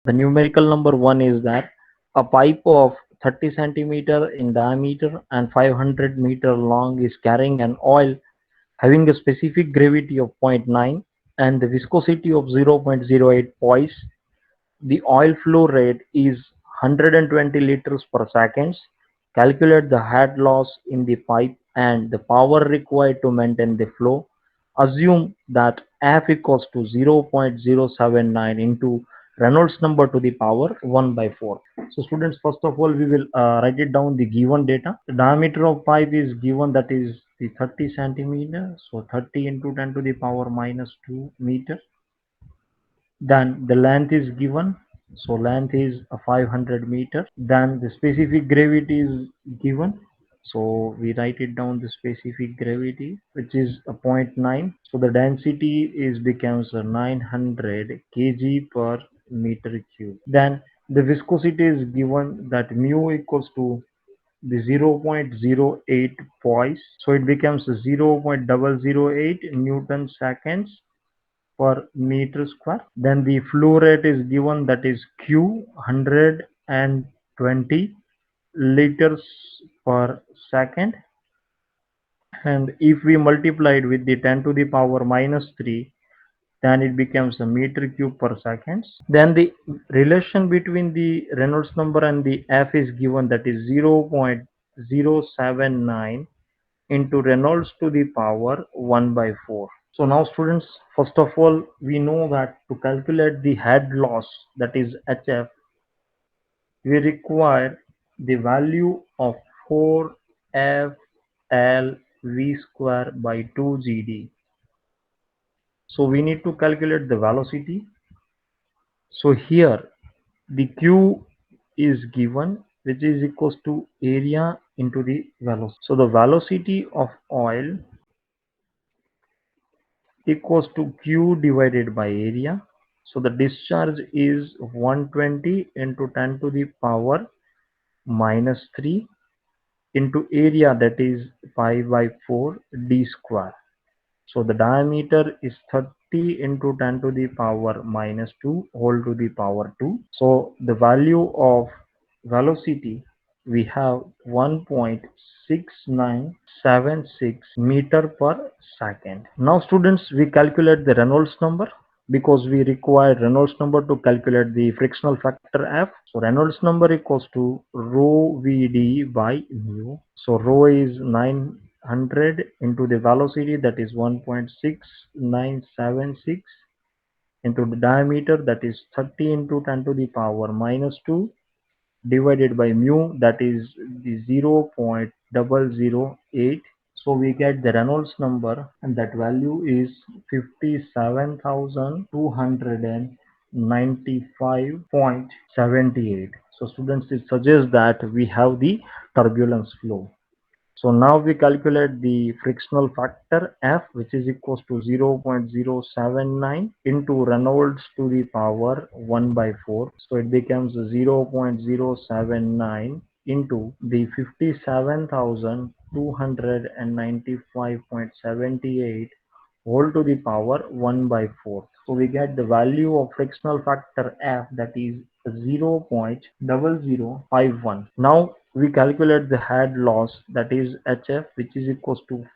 The numerical number 1 is that a pipe of 30 centimeter in diameter and 500-meter long is carrying an oil having a specific gravity of zero point 0.9 and the viscosity of 0.08 poise. The oil flow rate is 120 liters per second. Calculate the head loss in the pipe and the power required to maintain the flow. Assume that F equals to 0.079 into Reynolds number to the power 1 by 4. So students, first of all, we will write it down the given data. The diameter of pipe is given, that is the 30 centimeter. So 30 into 10 to the power minus 2 meter. Then the length is given, so length is 500 meter. Then the specific gravity is given, so we write it down, the specific gravity, which is a zero point 0.9. So the density is becomes 900 kg per meter cube. Then the viscosity is given, that mu equals to the 0.08 poise, so it becomes 0.008 newton seconds per meter square. Then the flow rate is given, that is Q 120 liters per second, and if we multiply it with the 10 to the power minus 3, then it becomes a meter cube per second. Then the relation between the Reynolds number and the F is given, that is 0.079 into Reynolds to the power 1 by 4. So now students, first of all, we know that to calculate the head loss, that is HF, we require the value of 4FLV square by 2GD. So we need to calculate the velocity. So here the Q is given, which is equals to area into the velocity. So the velocity of oil equals to Q divided by area. So the discharge is 120 into 10 to the power minus 3 into area, that is pi by 4 d square. So the diameter is 30 into 10 to the power minus 2 whole to the power 2. So the value of velocity, we have 1.6976 meter per second. Now students, we calculate the Reynolds number, because we require Reynolds number to calculate the frictional factor F. So Reynolds number equals to rho Vd by mu. So rho is 900 into the velocity, that is 1.6976 into the diameter, that is 30 into 10 to the power minus 2 divided by mu, that is the 0.008. So we get the Reynolds number, and that value is 57,295.78. So students, it suggests that we have the turbulence flow. So now we calculate the frictional factor F, which is equals to 0.079 into Reynolds to the power 1 by 4. So it becomes 0.079 into the 57,295.78 whole to the power 1 by 4. So we get the value of frictional factor F, that is 0.0051. Now we calculate the head loss, that is HF, which is equals to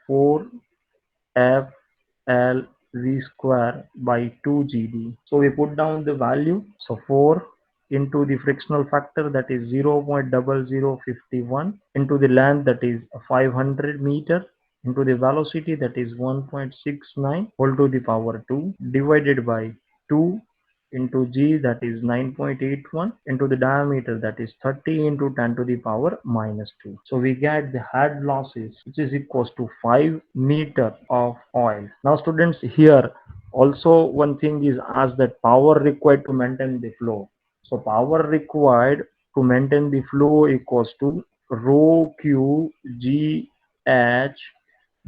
4FLV square by 2GD. So we put down the value. So 4 into the frictional factor, that is 0.0051 into the length, that is 500 meter, into the velocity, that is 1.69 whole to the power 2 divided by 2 into g, that is 9.81 into the diameter, that is 30 into 10 to the power minus 2. So we get the head losses, which is equals to 5 meter of oil. Now students, here also one thing is asked, that power required to maintain the flow. So power required to maintain the flow equals to rho q g h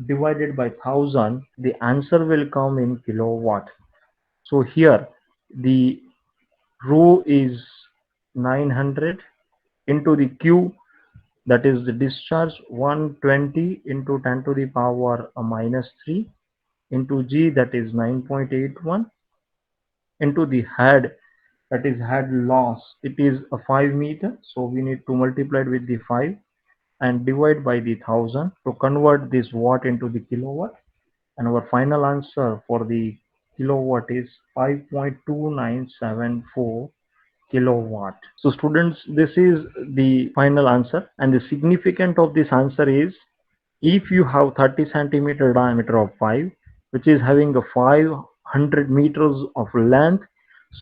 divided by 1000. The answer will come in kilowatt. So here the rho is 900 into the Q, that is the discharge, 120 into 10 to the power minus 3 into G, that is 9.81 into the head, that is head loss, it is a 5 meter, so we need to multiply it with the 5 and divide by the 1000 to convert this watt into the kilowatt, and our final answer for the kilowatt is 5.2974 kilowatt. So students, this is the final answer, and the significance of this answer is, if you have 30 centimeter diameter of pipe which is having a 500 meters of length,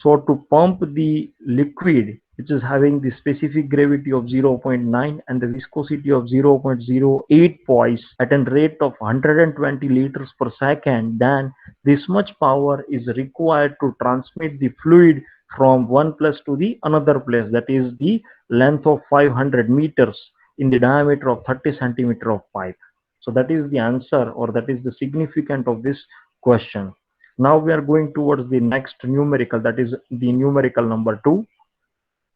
so to pump the liquid which is having the specific gravity of 0 0.9 and the viscosity of 0.08 poise at a rate of 120 liters per second, then this much power is required to transmit the fluid from one place to the another place, that is the length of 500 meters in the diameter of 30 centimeter of pipe. So that is the answer, or that is the significance of this question. Now we are going towards the next numerical, that is the numerical number 2.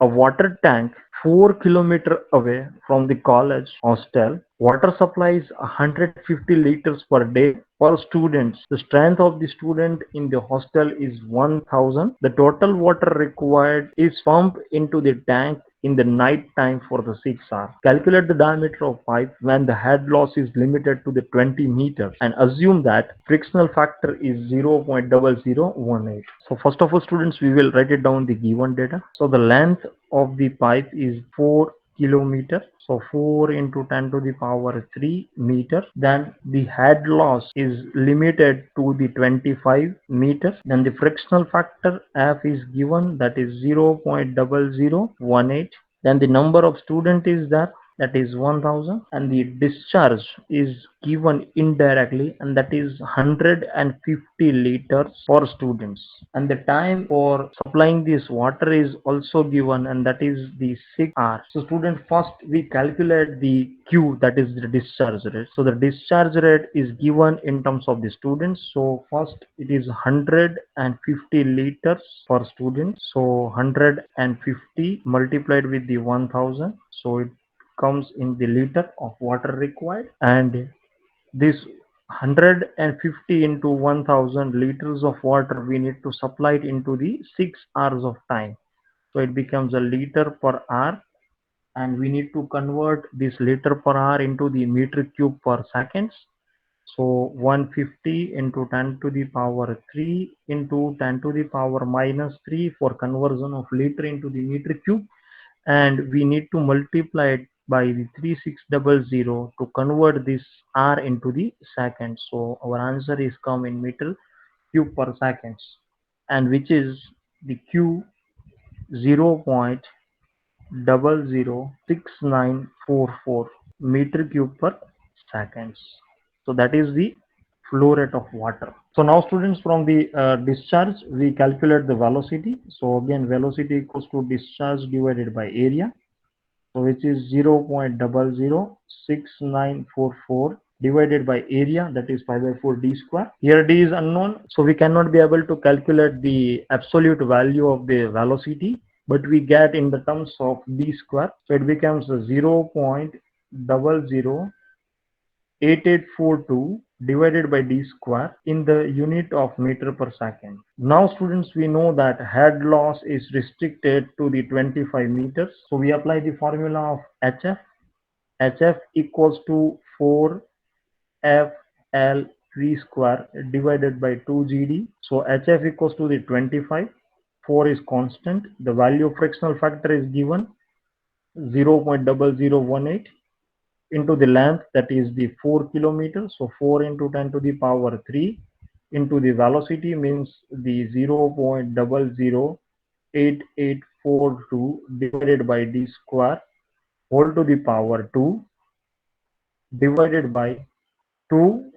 A water tank 4 kilometers away from the college hostel. Water supply is 150 liters per day per student. The strength of the student in the hostel is 1000. The total water required is pumped into the tank in the night time for the 6 hours. Calculate the diameter of pipe when the head loss is limited to the 20 meters and assume that frictional factor is 0.0018. So first of all students, we will write it down the given data. So the length of the pipe is 4 kilometer, so 4 into 10 to the power 3 meter. Then the head loss is limited to the 25 meters. Then the frictional factor F is given, that is 0.0018. Then the number of student is there, that is 1000, and the discharge is given indirectly, and that is 150 liters for students, and the time for supplying this water is also given, and that is the 6 hours. So student, first we calculate the Q, that is the discharge rate. So the discharge rate is given in terms of the students. So first it is 150 liters per student, so 150 multiplied with the 1000, so it comes in the liter of water required, and this 150 into 1000 liters of water we need to supply it into the 6 hours of time, so it becomes a liter per hour, and we need to convert this liter per hour into the meter cube per seconds. So 150 into 10 to the power 3 into 10 to the power minus 3 for conversion of liter into the meter cube, and we need to multiply it by the 3600 to convert this r into the second. So our answer is come in meter cube per seconds, and which is the q 0.006944 meter cube per seconds. So that is the flow rate of water. So now students, from the discharge we calculate the velocity. So again, velocity equals to discharge divided by area, so which is 0.006944 divided by area, that is pi by 4 d square. Here d is unknown, so we cannot be able to calculate the absolute value of the velocity, but we get in the terms of d square, so it becomes 0.008842 divided by d square in the unit of meter per second. Now students, we know that head loss is restricted to the 25 meters. So we apply the formula of HF. HF equals to 4FL V square divided by 2GD. So HF equals to the 25. 4 is constant. The value of frictional factor is given 0.0018 into the length, that is the 4 kilometers. So 4 into 10 to the power 3 into the velocity means the 0.008842 divided by d square whole to the power 2 divided by 2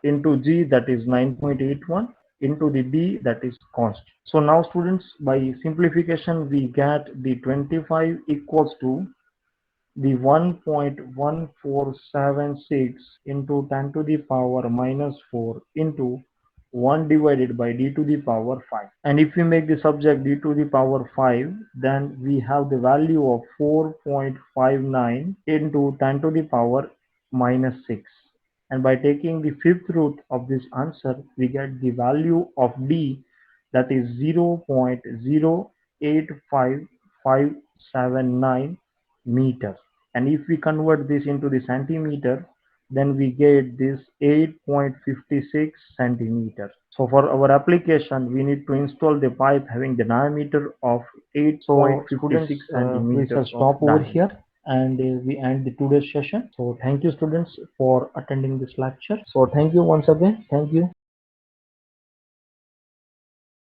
into g, that is 9.81, into the d, that is constant. So now students, by simplification we get the 25 equals to the 1.1476 into 10 to the power minus 4 into 1 divided by d to the power 5. And if we make the subject d to the power 5, then we have the value of 4.59 into 10 to the power minus 6. And by taking the fifth root of this answer, we get the value of d, that is 0.0 85579 meters. And if we convert this into the centimeter, then we get this 8.56 centimeters. So for our application, we need to install the pipe having the diameter of So students, 8.56 we shall centimeters of stop over here diameter. and we end the today's session. So thank you students for attending this lecture. So thank you once again. Thank you.